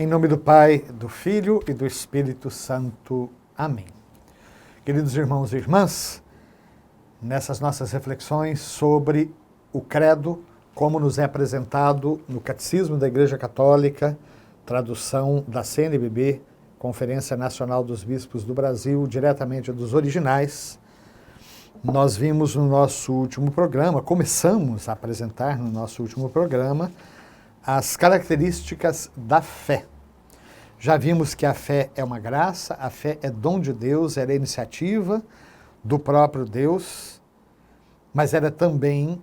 Em nome do Pai, do Filho e do Espírito Santo. Amém. Queridos irmãos e irmãs, nessas nossas reflexões sobre o credo, como nos é apresentado no Catecismo da Igreja Católica, tradução da CNBB, Conferência Nacional dos Bispos do Brasil, diretamente dos originais, nós vimos no nosso último programa, começamos a apresentar no nosso último programa, as características da fé. Já vimos que a fé é uma graça, a fé é dom de Deus, ela é iniciativa do próprio Deus, mas ela também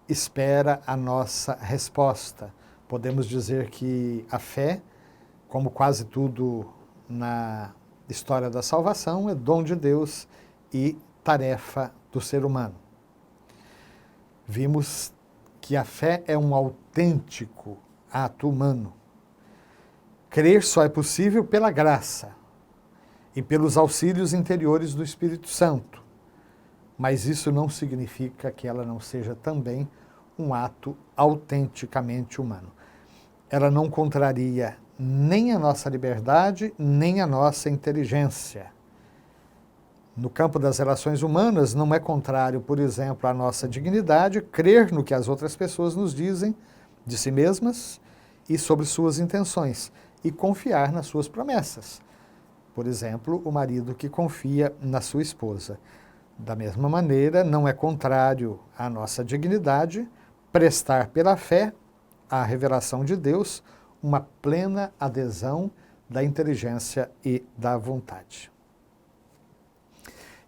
espera a nossa resposta. Podemos dizer que a fé, como quase tudo na história da salvação, é dom de Deus e tarefa do ser humano. Vimos que a fé é um autêntico ato humano. Crer só é possível pela graça e pelos auxílios interiores do Espírito Santo, mas isso não significa que ela não seja também um ato autenticamente humano. Ela não contraria nem a nossa liberdade, nem a nossa inteligência. No campo das relações humanas, não é contrário, por exemplo, à nossa dignidade, crer no que as outras pessoas nos dizem de si mesmas e sobre suas intenções, e confiar nas suas promessas. Por exemplo, o marido que confia na sua esposa. Da mesma maneira, não é contrário à nossa dignidade prestar pela fé à revelação de Deus uma plena adesão da inteligência e da vontade.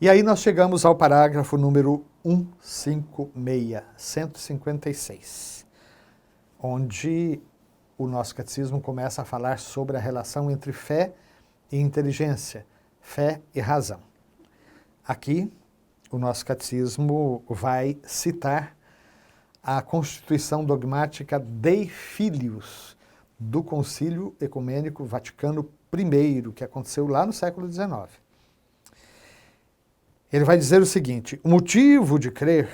E aí nós chegamos ao parágrafo número 156, onde o nosso catecismo começa a falar sobre a relação entre fé e inteligência, fé e razão. Aqui, o nosso catecismo vai citar a Constituição Dogmática Dei Filius do Concílio Ecumênico Vaticano I, que aconteceu lá no século XIX. Ele vai dizer o seguinte: o motivo de crer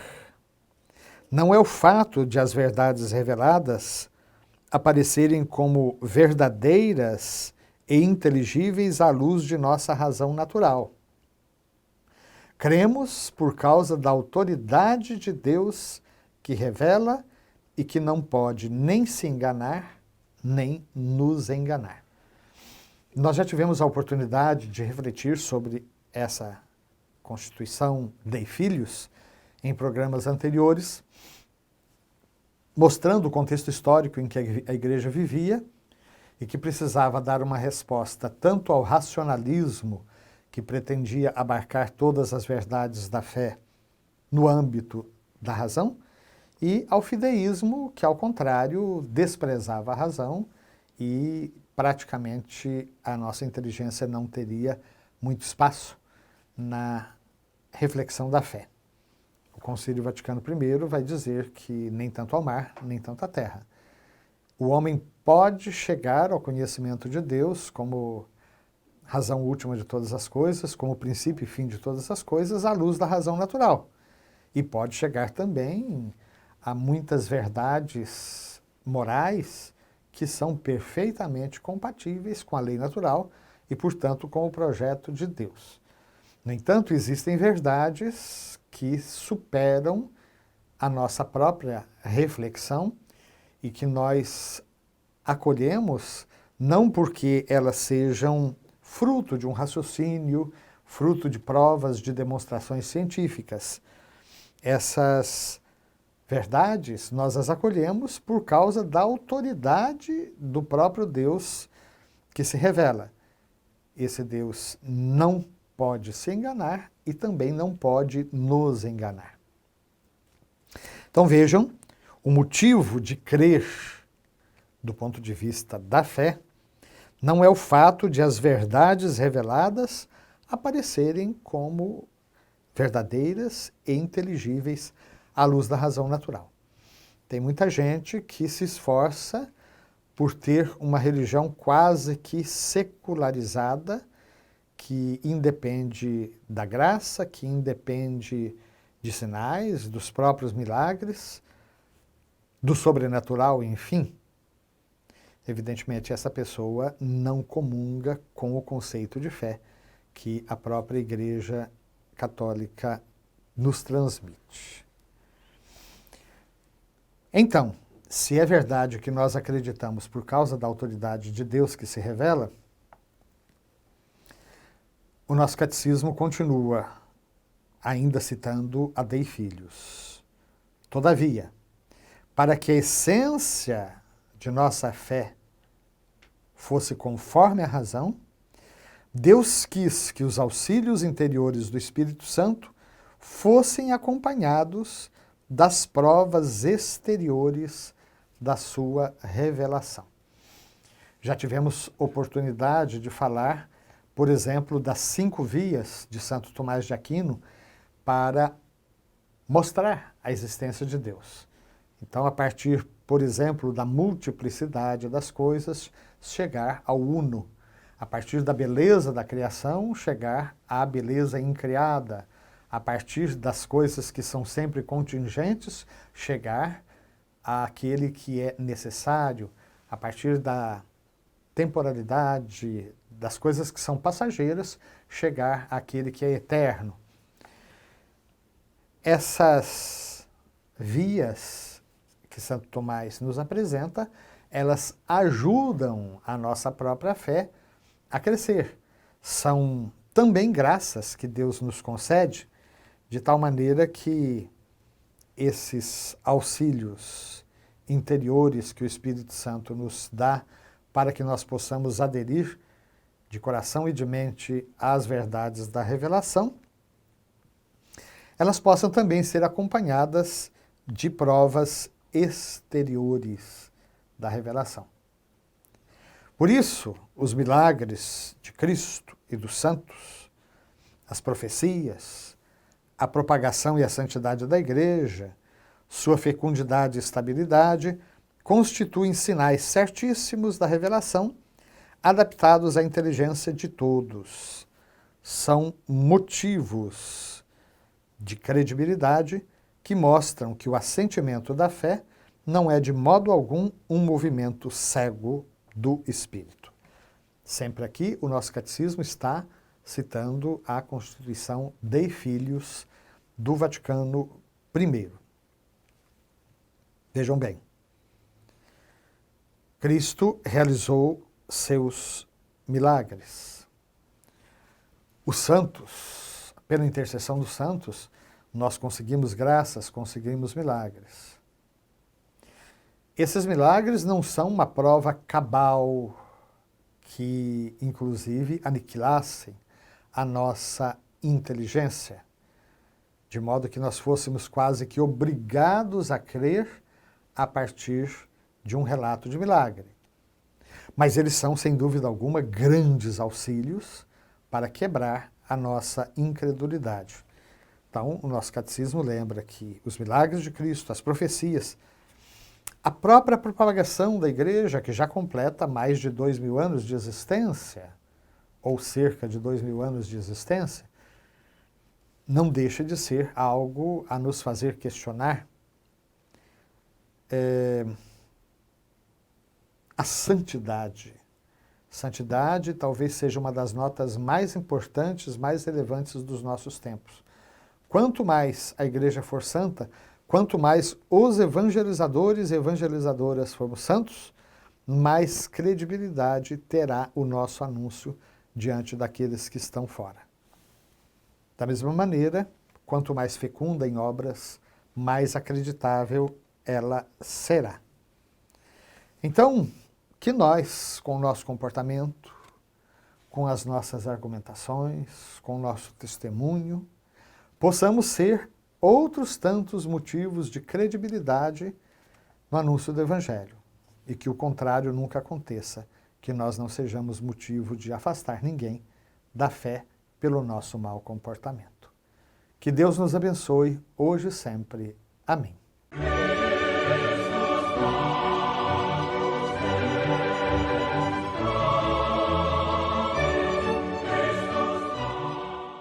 não é o fato de as verdades reveladas aparecerem como verdadeiras e inteligíveis à luz de nossa razão natural. Cremos por causa da autoridade de Deus que revela e que não pode nem se enganar, nem nos enganar. Nós já tivemos a oportunidade de refletir sobre essa Constituição Dei Filius em programas anteriores, mostrando o contexto histórico em que a Igreja vivia e que precisava dar uma resposta tanto ao racionalismo, que pretendia abarcar todas as verdades da fé no âmbito da razão, e ao fideísmo, que, ao contrário, desprezava a razão e praticamente a nossa inteligência não teria muito espaço na reflexão da fé. O Concílio Vaticano I vai dizer que nem tanto ao mar, nem tanto à terra. O homem pode chegar ao conhecimento de Deus como razão última de todas as coisas, como princípio e fim de todas as coisas, à luz da razão natural. E pode chegar também a muitas verdades morais que são perfeitamente compatíveis com a lei natural e, portanto, com o projeto de Deus. No entanto, existem verdades que superam a nossa própria reflexão e que nós acolhemos não porque elas sejam fruto de um raciocínio, fruto de provas, de demonstrações científicas. Essas verdades nós as acolhemos por causa da autoridade do próprio Deus que se revela. Esse Deus não pode se enganar e também não pode nos enganar. Então vejam, o motivo de crer, do ponto de vista da fé, não é o fato de as verdades reveladas aparecerem como verdadeiras e inteligíveis à luz da razão natural. Tem muita gente que se esforça por ter uma religião quase que secularizada, que independe da graça, que independe de sinais, dos próprios milagres, do sobrenatural, enfim. evidentemente essa pessoa não comunga com o conceito de fé que a própria Igreja Católica nos transmite. Então, se é verdade que nós acreditamos por causa da autoridade de Deus que se revela, o nosso catecismo continua ainda citando a Dei Filhos. Todavia, para que a essência de nossa fé fosse conforme a razão, Deus quis que os auxílios interiores do Espírito Santo fossem acompanhados das provas exteriores da sua revelação. Já tivemos oportunidade de falar, por exemplo, das 5 vias de Santo Tomás de Aquino para mostrar a existência de Deus. Então, a partir, por exemplo, da multiplicidade das coisas, chegar ao uno. A partir da beleza da criação, chegar à beleza incriada. A partir das coisas que são sempre contingentes, chegar àquele que é necessário. A partir da temporalidade, das coisas que são passageiras, chegar àquele que é eterno. Essas vias que Santo Tomás nos apresenta, elas ajudam a nossa própria fé a crescer. São também graças que Deus nos concede, de tal maneira que esses auxílios interiores que o Espírito Santo nos dá para que nós possamos aderir de coração e de mente às verdades da revelação, elas possam também ser acompanhadas de provas exteriores da revelação. Por isso, os milagres de Cristo e dos santos, as profecias, a propagação e a santidade da Igreja, sua fecundidade e estabilidade, constituem sinais certíssimos da revelação, adaptados à inteligência de todos. São motivos de credibilidade que mostram que o assentimento da fé não é de modo algum um movimento cego do Espírito. Sempre aqui o nosso catecismo está citando a Constituição Dei Filhos do Vaticano I. Vejam bem, Cristo realizou seus milagres. Os santos, pela intercessão dos santos, nós conseguimos graças, conseguimos milagres. Esses milagres não são uma prova cabal que, inclusive, aniquilassem a nossa inteligência, de modo que nós fôssemos quase que obrigados a crer a partir de um relato de milagre. Mas eles são, sem dúvida alguma, grandes auxílios para quebrar a nossa incredulidade. Então, o nosso catecismo lembra que os milagres de Cristo, as profecias, a própria propagação da Igreja, que já completa mais de 2000 anos de existência, ou cerca de 2000 anos de existência, não deixa de ser algo a nos fazer questionar a santidade. Santidade talvez seja uma das notas mais importantes, mais relevantes dos nossos tempos. Quanto mais a Igreja for santa, quanto mais os evangelizadores e evangelizadoras formos santos, mais credibilidade terá o nosso anúncio diante daqueles que estão fora. Da mesma maneira, quanto mais fecunda em obras, mais acreditável ela será. Então, que nós, com o nosso comportamento, com as nossas argumentações, com o nosso testemunho, possamos ser outros tantos motivos de credibilidade no anúncio do Evangelho, e que o contrário nunca aconteça, que nós não sejamos motivo de afastar ninguém da fé pelo nosso mau comportamento. Que Deus nos abençoe, hoje e sempre. Amém.